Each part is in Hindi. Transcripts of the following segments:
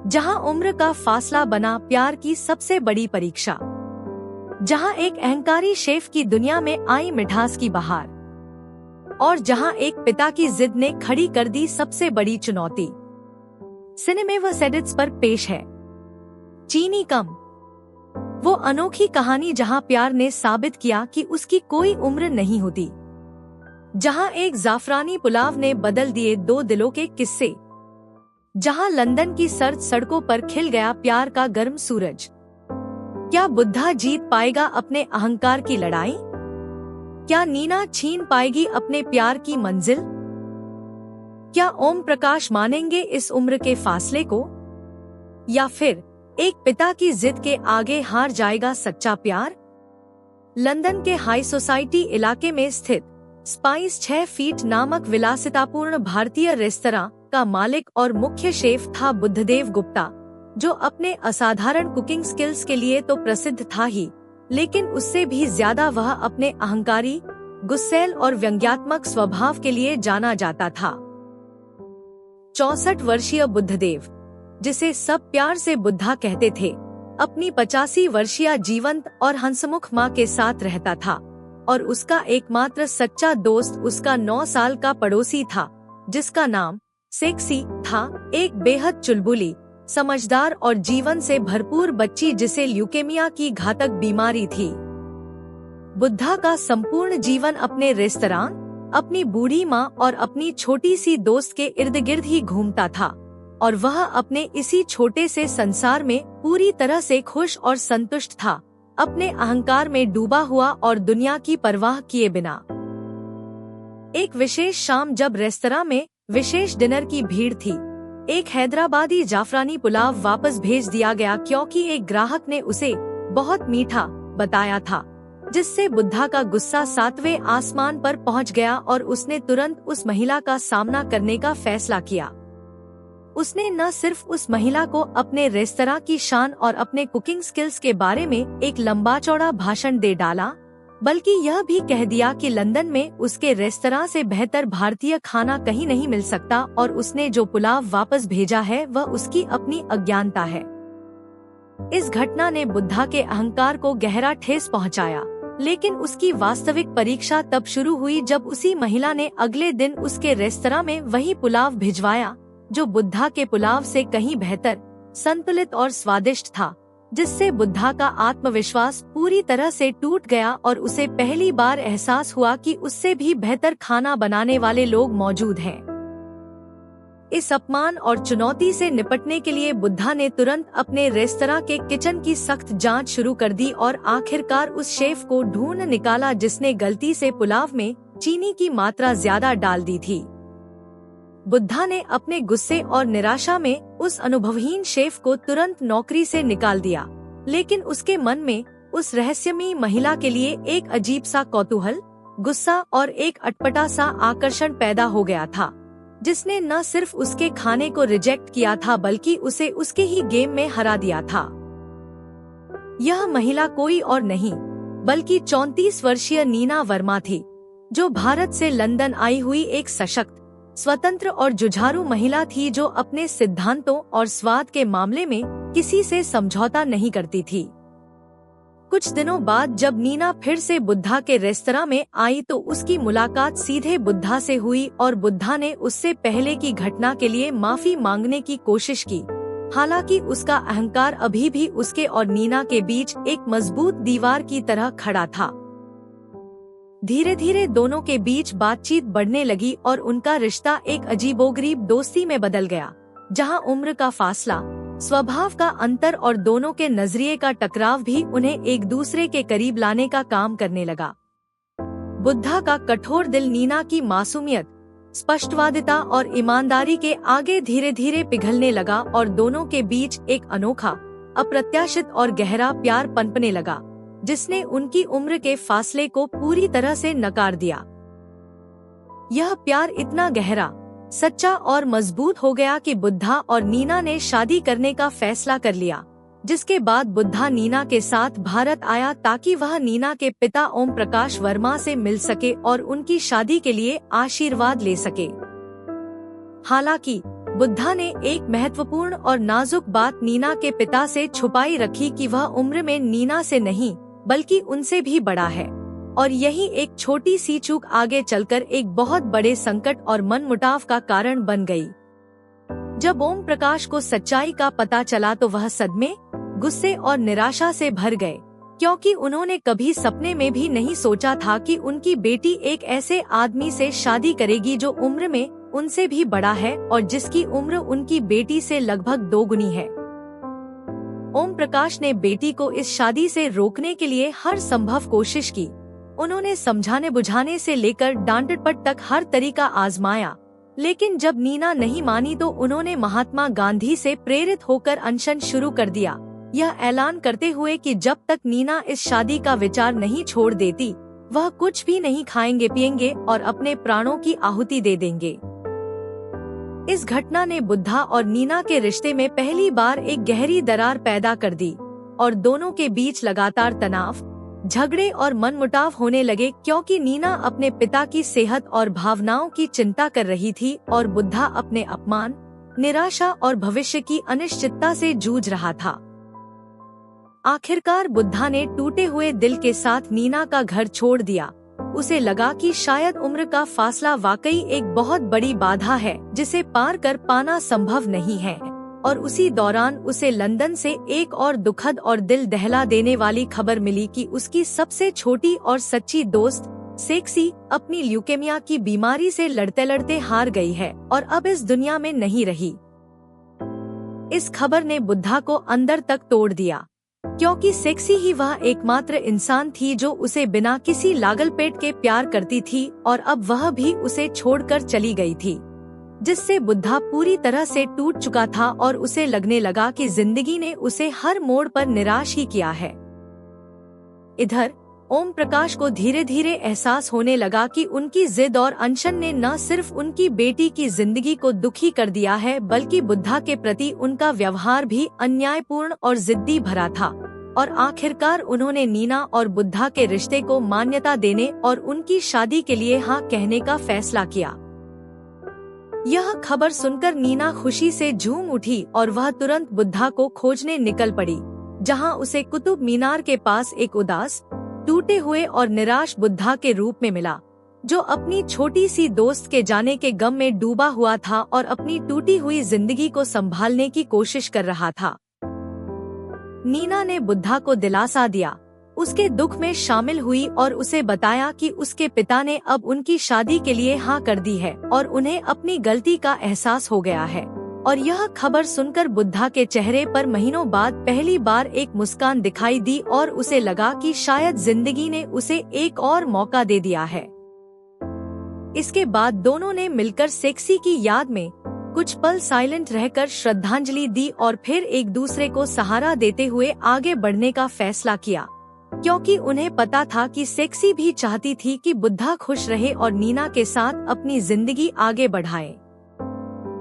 जहां उम्र का फासला बना प्यार की सबसे बड़ी परीक्षा, जहां एक अहंकारी शेफ की दुनिया में आई मिठास की बहार, और जहां एक पिता की जिद ने खड़ी कर दी सबसे बड़ी चुनौती। सिनेमेवस एडिट्स पर पेश है चीनी कम, वो अनोखी कहानी जहां प्यार ने साबित किया कि उसकी कोई उम्र नहीं होती, जहां एक जाफरानी पुलाव ने बदल दिए दो दिलों के किस्से, जहां लंदन की सर्द सड़कों पर खिल गया प्यार का गर्म सूरज। क्या बुद्धा जीत पाएगा अपने अहंकार की लड़ाई? क्या नीना छीन पाएगी अपने प्यार की मंजिल? क्या ओम प्रकाश मानेंगे इस उम्र के फासले को, या फिर एक पिता की जिद के आगे हार जाएगा सच्चा प्यार? लंदन के हाई सोसाइटी इलाके में स्थित स्पाइस 6 फीट नामक विलासितापूर्ण भारतीय रेस्तरां का मालिक और मुख्य शेफ था बुद्धदेव गुप्ता, जो अपने असाधारण कुकिंग स्किल्स के लिए तो प्रसिद्ध था ही, लेकिन उससे भी ज्यादा वह अपने अहंकारी, गुस्सैल और व्यंग्यात्मक स्वभाव के लिए जाना जाता था। 64 वर्षीय बुद्धदेव, जिसे सब प्यार से बुद्धा कहते थे, अपनी 85 वर्षीय जीवंत और हंसमुख मां के साथ रहता था, और उसका एकमात्र सच्चा दोस्त उसका 9 साल का पड़ोसी था, जिसका नाम सेक्सी था, एक बेहद चुलबुली, समझदार और जीवन से भरपूर बच्ची जिसे ल्यूकेमिया की घातक बीमारी थी। बुद्धा का संपूर्ण जीवन अपने रेस्तरां, अपनी बूढ़ी माँ और अपनी छोटी सी दोस्त के इर्द गिर्द ही घूमता था, और वह अपने इसी छोटे से संसार में पूरी तरह से खुश और संतुष्ट था, अपने अहंकार में डूबा हुआ और दुनिया की परवाह किए बिना। एक विशेष शाम जब रेस्तरां में विशेष डिनर की भीड़ थी, एक हैदराबादी जाफरानी पुलाव वापस भेज दिया गया क्योंकि एक ग्राहक ने उसे बहुत मीठा बताया था, जिससे बुद्धा का गुस्सा 7वें आसमान पर पहुंच गया और उसने तुरंत उस महिला का सामना करने का फैसला किया। उसने न सिर्फ उस महिला को अपने रेस्तरां की शान और अपने कुकिंग स्किल्स के बारे में एक लंबा चौड़ा भाषण दे डाला, बल्कि यह भी कह दिया कि लंदन में उसके रेस्तरां से बेहतर भारतीय खाना कहीं नहीं मिल सकता, और उसने जो पुलाव वापस भेजा है वह उसकी अपनी अज्ञानता है। इस घटना ने बुद्धा के अहंकार को गहरा ठेस पहुंचाया, लेकिन उसकी वास्तविक परीक्षा तब शुरू हुई जब उसी महिला ने अगले दिन उसके रेस्तरां में वही पुलाव भिजवाया, जो बुद्धा के पुलाव से कहीं बेहतर, संतुलित और स्वादिष्ट था, जिससे बुद्धा का आत्मविश्वास पूरी तरह से टूट गया और उसे पहली बार एहसास हुआ कि उससे भी बेहतर खाना बनाने वाले लोग मौजूद हैं। इस अपमान और चुनौती से निपटने के लिए बुद्धा ने तुरंत अपने रेस्तरां के किचन की सख्त जांच शुरू कर दी और आखिरकार उस शेफ को ढूंढ निकाला जिसने गलती से पुलाव में चीनी की मात्रा ज्यादा डाल दी थी। बुद्धा ने अपने गुस्से और निराशा में उस अनुभवहीन शेफ को तुरंत नौकरी से निकाल दिया, लेकिन उसके मन में उस रहस्यमयी महिला के लिए एक अजीब सा कौतूहल, गुस्सा और एक अटपटा सा आकर्षण पैदा हो गया था, जिसने न सिर्फ उसके खाने को रिजेक्ट किया था बल्कि उसे उसके ही गेम में हरा दिया था। यह महिला कोई और नहीं बल्कि 34 वर्षीय नीना वर्मा थी, जो भारत से लंदन आई हुई एक सशक्त, स्वतंत्र और जुझारू महिला थी, जो अपने सिद्धांतों और स्वाद के मामले में किसी से समझौता नहीं करती थी। कुछ दिनों बाद जब नीना फिर से बुद्धा के रेस्तरां में आई तो उसकी मुलाकात सीधे बुद्धा से हुई और बुद्धा ने उससे पहले की घटना के लिए माफी मांगने की कोशिश की। हालांकि उसका अहंकार अभी भी उसके और नीना के बीच एक मजबूत दीवार की तरह खड़ा था। धीरे धीरे दोनों के बीच बातचीत बढ़ने लगी और उनका रिश्ता एक अजीबोगरीब दोस्ती में बदल गया, जहां उम्र का फासला, स्वभाव का अंतर और दोनों के नजरिए का टकराव भी उन्हें एक दूसरे के करीब लाने का काम करने लगा। बुद्धा का कठोर दिल नीना की मासूमियत, स्पष्टवादिता और ईमानदारी के आगे धीरे धीरे पिघलने लगा और दोनों के बीच एक अनोखा, अप्रत्याशित और गहरा प्यार पनपने लगा, जिसने उनकी उम्र के फासले को पूरी तरह से नकार दिया। यह प्यार इतना गहरा, सच्चा और मजबूत हो गया कि बुद्धा और नीना ने शादी करने का फैसला कर लिया, जिसके बाद बुद्धा नीना के साथ भारत आया ताकि वह नीना के पिता ओम प्रकाश वर्मा से मिल सके और उनकी शादी के लिए आशीर्वाद ले सके। हालांकि बुद्धा ने एक महत्वपूर्ण और नाजुक बात नीना के पिता से छुपाई रखी कि वह उम्र में नीना से नहीं बल्कि उनसे भी बड़ा है, और यही एक छोटी सी चूक आगे चलकर एक बहुत बड़े संकट और मनमुटाव का कारण बन गई। जब ओम प्रकाश को सच्चाई का पता चला तो वह सदमे, गुस्से और निराशा से भर गए, क्योंकि उन्होंने कभी सपने में भी नहीं सोचा था कि उनकी बेटी एक ऐसे आदमी से शादी करेगी जो उम्र में उनसे भी बड़ा है और जिसकी उम्र उनकी बेटी से लगभग 2 गुनी है। ओम प्रकाश ने बेटी को इस शादी से रोकने के लिए हर संभव कोशिश की। उन्होंने समझाने बुझाने से लेकर डांटपट तक हर तरीका आजमाया, लेकिन जब नीना नहीं मानी तो उन्होंने महात्मा गांधी से प्रेरित होकर अनशन शुरू कर दिया, यह ऐलान करते हुए कि जब तक नीना इस शादी का विचार नहीं छोड़ देती वह कुछ भी नहीं खाएंगे पिएंगे और अपने प्राणों की आहुति दे देंगे। इस घटना ने बुद्धा और नीना के रिश्ते में पहली बार एक गहरी दरार पैदा कर दी और दोनों के बीच लगातार तनाव, झगड़े और मनमुटाव होने लगे, क्योंकि नीना अपने पिता की सेहत और भावनाओं की चिंता कर रही थी और बुद्धा अपने अपमान, निराशा और भविष्य की अनिश्चितता से जूझ रहा था। आखिरकार बुद्धा ने टूटे हुए दिल के साथ नीना का घर छोड़ दिया। उसे लगा कि शायद उम्र का फासला वाकई एक बहुत बड़ी बाधा है जिसे पार कर पाना संभव नहीं है, और उसी दौरान उसे लंदन से एक और दुखद और दिल दहला देने वाली खबर मिली कि उसकी सबसे छोटी और सच्ची दोस्त सेक्सी अपनी ल्यूकेमिया की बीमारी से लड़ते लड़ते हार गई है और अब इस दुनिया में नहीं रही। इस खबर ने बुद्धा को अंदर तक तोड़ दिया, क्योंकि सेक्सी ही वह एकमात्र इंसान थी जो उसे बिना किसी लागलपेट के प्यार करती थी, और अब वह भी उसे छोड़कर चली गई थी, जिससे बुद्धा पूरी तरह से टूट चुका था और उसे लगने लगा कि जिंदगी ने उसे हर मोड़ पर निराश ही किया है। इधर ओम प्रकाश को धीरे धीरे एहसास होने लगा कि उनकी जिद और अनशन ने न सिर्फ उनकी बेटी की जिंदगी को दुखी कर दिया है, बल्कि बुद्धा के प्रति उनका व्यवहार भी अन्यायपूर्ण और जिद्दी भरा था, और आखिरकार उन्होंने नीना और बुद्धा के रिश्ते को मान्यता देने और उनकी शादी के लिए हाँ कहने का फैसला किया। यह खबर सुनकर नीना खुशी से झूम उठी और वह तुरंत बुद्धा को खोजने निकल पड़ी, जहां उसे कुतुब मीनार के पास एक उदास, टूटे हुए और निराश बुद्धा के रूप में मिला, जो अपनी छोटी सी दोस्त के जाने के गम में डूबा हुआ था और अपनी टूटी हुई जिंदगी को संभालने की कोशिश कर रहा था। नीना ने बुद्धा को दिलासा दिया, उसके दुख में शामिल हुई और उसे बताया कि उसके पिता ने अब उनकी शादी के लिए हाँ कर दी है और उन्हें अपनी गलती का एहसास हो गया है। और यह खबर सुनकर बुद्धा के चेहरे पर महीनों बाद पहली बार एक मुस्कान दिखाई दी और उसे लगा कि शायद जिंदगी ने उसे एक और मौका दे दिया है। इसके बाद दोनों ने मिलकर सेक्सी की याद में कुछ पल साइलेंट रहकर श्रद्धांजलि दी और फिर एक दूसरे को सहारा देते हुए आगे बढ़ने का फैसला किया, क्योंकि उन्हें पता था कि सेक्सी भी चाहती थी कि बुद्धा खुश रहे और नीना के साथ अपनी जिंदगी आगे बढ़ाए।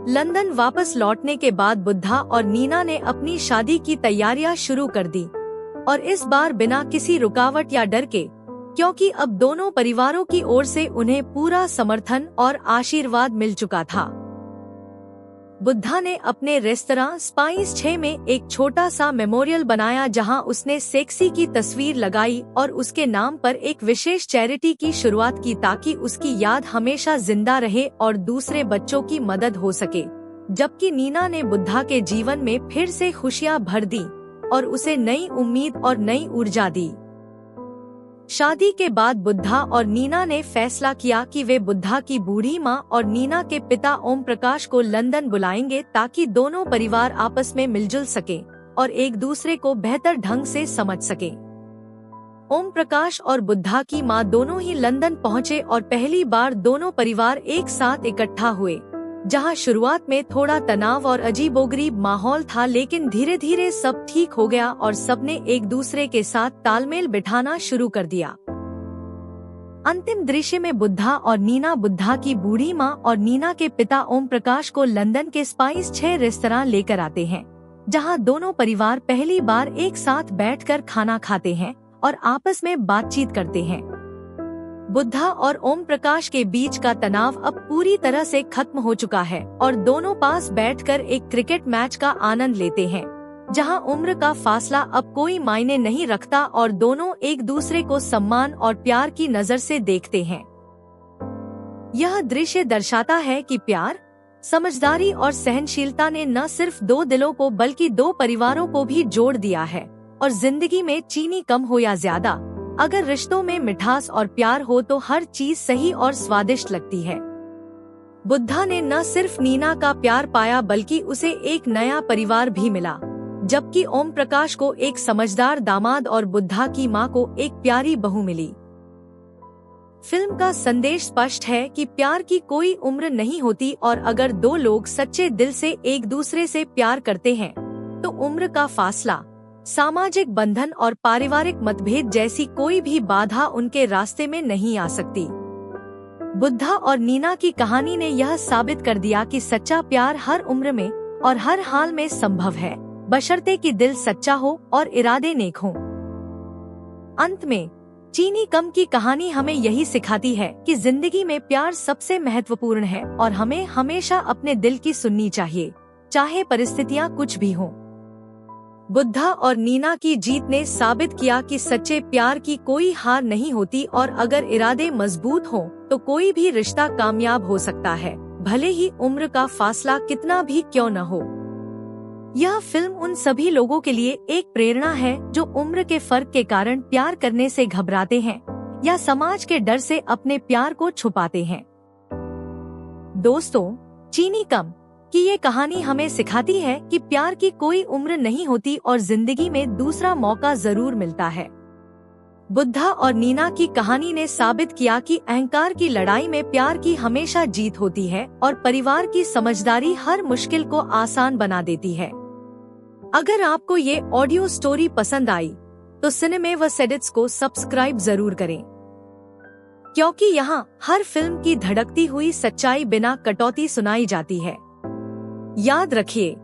लंदन वापस लौटने के बाद बुद्धा और नीना ने अपनी शादी की तैयारियां शुरू कर दी, और इस बार बिना किसी रुकावट या डर के, क्योंकि अब दोनों परिवारों की ओर से उन्हें पूरा समर्थन और आशीर्वाद मिल चुका था। बुद्धा ने अपने रेस्तरां स्पाइस 6 में एक छोटा सा मेमोरियल बनाया, जहां उसने सेक्सी की तस्वीर लगाई और उसके नाम पर एक विशेष चैरिटी की शुरुआत की, ताकि उसकी याद हमेशा जिंदा रहे और दूसरे बच्चों की मदद हो सके। जबकि नीना ने बुद्धा के जीवन में फिर से खुशियां भर दी और उसे नई उम्मीद और नई ऊर्जा दी। शादी के बाद बुद्धा और नीना ने फैसला किया कि वे बुद्धा की बूढ़ी माँ और नीना के पिता ओम प्रकाश को लंदन बुलाएंगे, ताकि दोनों परिवार आपस में मिलजुल सकें और एक दूसरे को बेहतर ढंग से समझ सकें। ओम प्रकाश और बुद्धा की माँ दोनों ही लंदन पहुँचे और पहली बार दोनों परिवार एक साथ इकट्ठा हुए, जहां शुरुआत में थोड़ा तनाव और अजीबोगरीब माहौल था, लेकिन धीरे धीरे सब ठीक हो गया और सबने एक दूसरे के साथ तालमेल बिठाना शुरू कर दिया। अंतिम दृश्य में बुद्धा और नीना बुद्धा की बूढ़ी माँ और नीना के पिता ओम प्रकाश को लंदन के स्पाइस 6 रेस्तरां लेकर आते हैं, जहां दोनों परिवार पहली बार एक साथ बैठकर खाना खाते हैं और आपस में बातचीत करते हैं। बुद्धा और ओम प्रकाश के बीच का तनाव अब पूरी तरह से खत्म हो चुका है और दोनों पास बैठकर एक क्रिकेट मैच का आनंद लेते हैं, जहां उम्र का फासला अब कोई मायने नहीं रखता और दोनों एक दूसरे को सम्मान और प्यार की नजर से देखते हैं। यह दृश्य दर्शाता है कि प्यार, समझदारी और सहनशीलता ने न सिर्फ दो दिलों को बल्कि दो परिवारों को भी जोड़ दिया है। और जिंदगी में चीनी कम हो या ज्यादा, अगर रिश्तों में मिठास और प्यार हो तो हर चीज सही और स्वादिष्ट लगती है। बुद्धा ने न सिर्फ नीना का प्यार पाया बल्कि उसे एक नया परिवार भी मिला, जबकि ओम प्रकाश को एक समझदार दामाद और बुद्धा की मां को एक प्यारी बहू मिली। फिल्म का संदेश स्पष्ट है कि प्यार की कोई उम्र नहीं होती और अगर दो लोग सच्चे दिल से एक दूसरे से प्यार करते हैं तो उम्र का फासला, सामाजिक बंधन और पारिवारिक मतभेद जैसी कोई भी बाधा उनके रास्ते में नहीं आ सकती। बुद्धा और नीना की कहानी ने यह साबित कर दिया कि सच्चा प्यार हर उम्र में और हर हाल में संभव है, बशर्ते कि दिल सच्चा हो और इरादे नेक हों। अंत में चीनी कम की कहानी हमें यही सिखाती है कि जिंदगी में प्यार सबसे महत्वपूर्ण है और हमें हमेशा अपने दिल की सुननी चाहिए, चाहे परिस्थितियां कुछ भी हों। बुद्धा और नीना की जीत ने साबित किया कि सच्चे प्यार की कोई हार नहीं होती और अगर इरादे मजबूत हों तो कोई भी रिश्ता कामयाब हो सकता है, भले ही उम्र का फासला कितना भी क्यों न हो। यह फिल्म उन सभी लोगों के लिए एक प्रेरणा है जो उम्र के फर्क के कारण प्यार करने से घबराते हैं या समाज के डर से अपने प्यार को छुपाते हैं। दोस्तों, चीनी कम कि ये कहानी हमें सिखाती है कि प्यार की कोई उम्र नहीं होती और जिंदगी में दूसरा मौका जरूर मिलता है। बुद्धा और नीना की कहानी ने साबित किया कि अहंकार की लड़ाई में प्यार की हमेशा जीत होती है और परिवार की समझदारी हर मुश्किल को आसान बना देती है। अगर आपको ये ऑडियो स्टोरी पसंद आई तो सिनेमेवस एडिट्स को सब्सक्राइब जरूर करें, क्योंकि यहाँ हर फिल्म की धड़कती हुई सच्चाई बिना कटौती सुनाई जाती है। याद रखिए,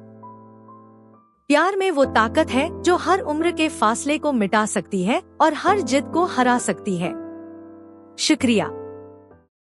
प्यार में वो ताकत है जो हर उम्र के फासले को मिटा सकती है और हर जिद को हरा सकती है। शुक्रिया।